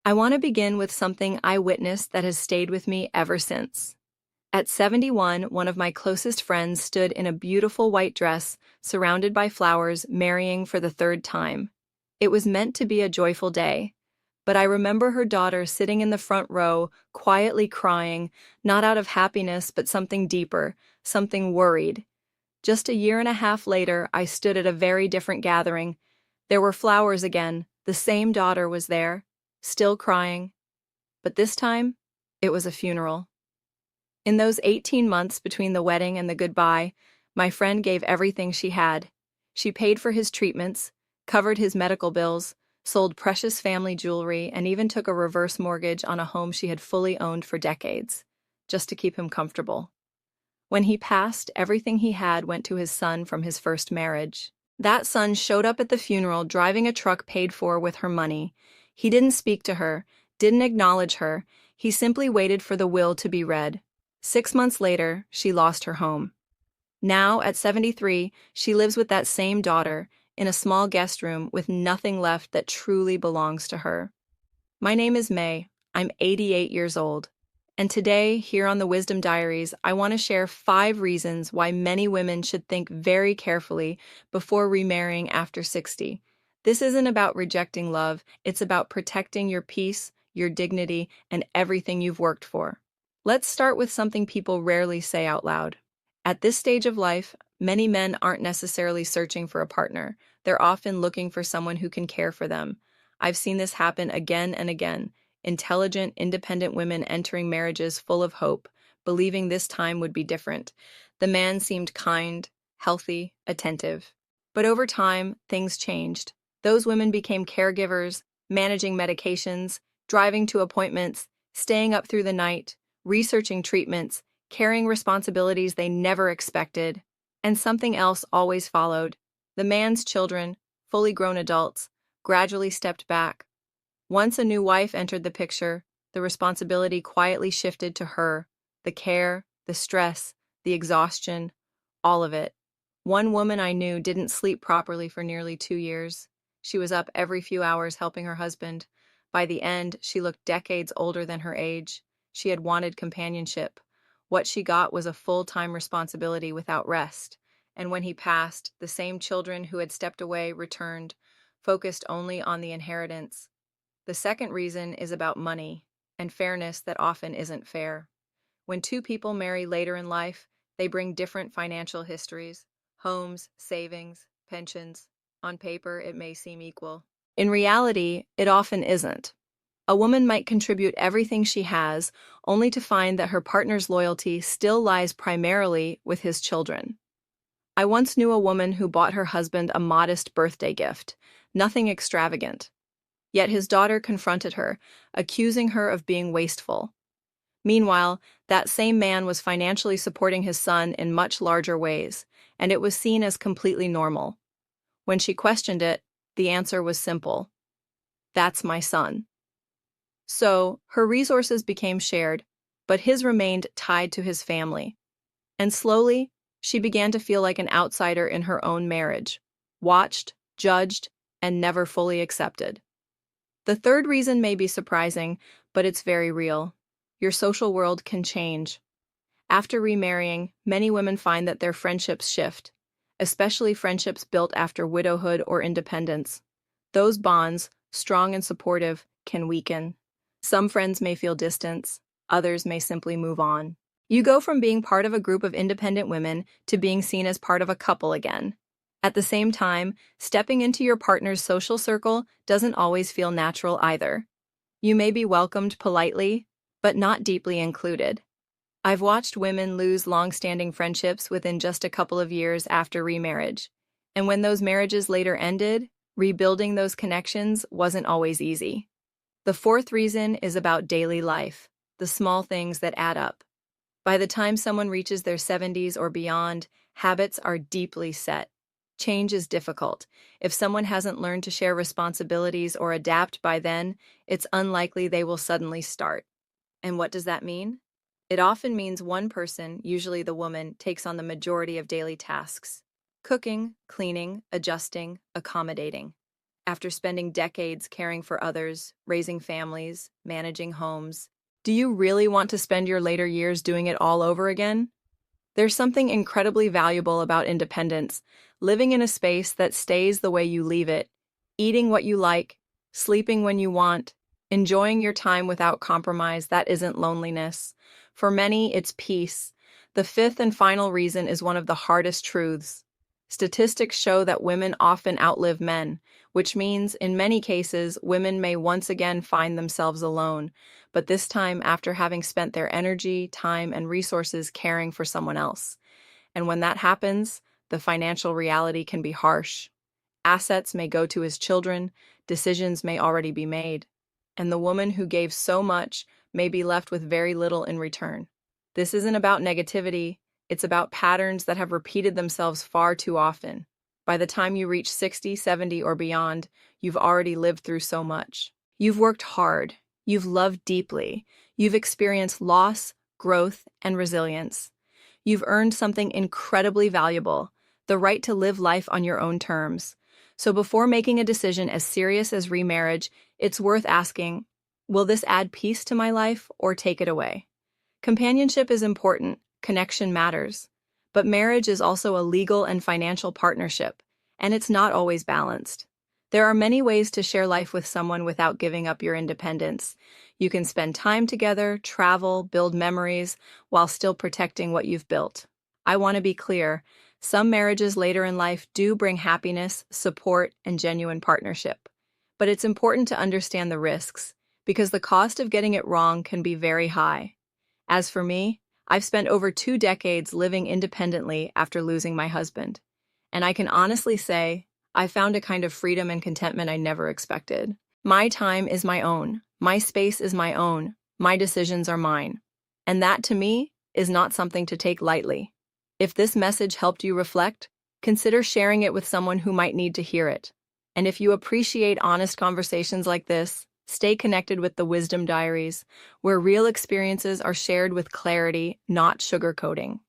I want to begin with something I witnessed that has stayed with me ever since. At 71, one of my closest friends stood in a beautiful white dress, surrounded by flowers, marrying for the third time. It was meant to be a joyful day, but I remember her daughter sitting in the front row, quietly crying, not out of happiness but something deeper, something worried. Just a year and a half later, I stood at a very different gathering. There were flowers again, the same daughter was there, still crying, but this time, it was a funeral. In those 18 months between the wedding and the goodbye, my friend gave everything she had. She paid for his treatments, covered his medical bills, sold precious family jewelry, and even took a reverse mortgage on a home she had fully owned for decades, just to keep him comfortable. When he passed, everything he had went to his son from his first marriage. That son showed up at the funeral driving a truck paid for with her money. He didn't speak to her, didn't acknowledge her. He simply waited for the will to be read. 6 months later, she lost her home. Now, at 73, she lives with that same daughter in a small guest room with nothing left that truly belongs to her. My name is May. I'm 88 years old. And today, here on the Wisdom Diaries, I want to share 5 reasons why many women should think very carefully before remarrying after 60. This isn't about rejecting love, it's about protecting your peace, your dignity, and everything you've worked for. Let's start with something people rarely say out loud. At this stage of life, many men aren't necessarily searching for a partner. They're often looking for someone who can care for them. I've seen this happen again and again. Intelligent, independent women entering marriages full of hope, believing this time would be different. The man seemed kind, healthy, attentive. But over time, things changed. Those women became caregivers, managing medications, driving to appointments, staying up through the night, researching treatments, carrying responsibilities they never expected. And something else always followed. The man's children, fully grown adults, gradually stepped back. Once a new wife entered the picture, the responsibility quietly shifted to her. The care, the stress, the exhaustion, all of it. One woman I knew didn't sleep properly for nearly 2 years. She was up every few hours helping her husband. By the end, she looked decades older than her age. She had wanted companionship. What she got was a full-time responsibility without rest. And when he passed, the same children who had stepped away returned, focused only on the inheritance. The second reason is about money and fairness that often isn't fair. When 2 people marry later in life, they bring different financial histories, homes, savings, pensions. On paper, it may seem equal. In reality, it often isn't. A woman might contribute everything she has, only to find that her partner's loyalty still lies primarily with his children. I once knew a woman who bought her husband a modest birthday gift, nothing extravagant. Yet his daughter confronted her, accusing her of being wasteful. Meanwhile, that same man was financially supporting his son in much larger ways, and it was seen as completely normal. When she questioned it, the answer was simple. That's my son. So, her resources became shared, but his remained tied to his family. And slowly, she began to feel like an outsider in her own marriage, watched, judged, and never fully accepted. The third reason may be surprising, but it's very real. Your social world can change. After remarrying, many women find that their friendships shift, especially friendships built after widowhood or independence. Those bonds, strong and supportive, can weaken. Some friends may feel distance, others may simply move on. You go from being part of a group of independent women to being seen as part of a couple again. At the same time, stepping into your partner's social circle doesn't always feel natural either. You may be welcomed politely, but not deeply included. I've watched women lose long-standing friendships within just a couple of years after remarriage. And when those marriages later ended, rebuilding those connections wasn't always easy. The fourth reason is about daily life, the small things that add up. By the time someone reaches their 70s or beyond, habits are deeply set. Change is difficult. If someone hasn't learned to share responsibilities or adapt by then, it's unlikely they will suddenly start. And what does that mean? It often means one person, usually the woman, takes on the majority of daily tasks: cooking, cleaning, adjusting, accommodating. After spending decades caring for others, raising families, managing homes, do you really want to spend your later years doing it all over again? There's something incredibly valuable about independence, living in a space that stays the way you leave it, eating what you like, sleeping when you want, enjoying your time without compromise. That isn't loneliness. For many, it's peace. The fifth and final reason is one of the hardest truths. Statistics show that women often outlive men, which means, in many cases, women may once again find themselves alone, but this time after having spent their energy, time, and resources caring for someone else. And when that happens, the financial reality can be harsh. Assets may go to his children, decisions may already be made, and the woman who gave so much may be left with very little in return. This isn't about negativity, it's about patterns that have repeated themselves far too often. By the time you reach 60, 70, or beyond, you've already lived through so much. You've worked hard, you've loved deeply, you've experienced loss, growth, and resilience. You've earned something incredibly valuable, the right to live life on your own terms. So before making a decision as serious as remarriage, it's worth asking, will this add peace to my life or take it away? Companionship is important, connection matters, but marriage is also a legal and financial partnership, and it's not always balanced. There are many ways to share life with someone without giving up your independence. You can spend time together, travel, build memories, while still protecting what you've built. I want to be clear, some marriages later in life do bring happiness, support, and genuine partnership. But it's important to understand the risks, because the cost of getting it wrong can be very high. As for me, I've spent over 2 decades living independently after losing my husband. And I can honestly say, I found a kind of freedom and contentment I never expected. My time is my own. My space is my own. My decisions are mine. And that, to me, is not something to take lightly. If this message helped you reflect, consider sharing it with someone who might need to hear it. And if you appreciate honest conversations like this, stay connected with the Wisdom Diaries, where real experiences are shared with clarity, not sugarcoating.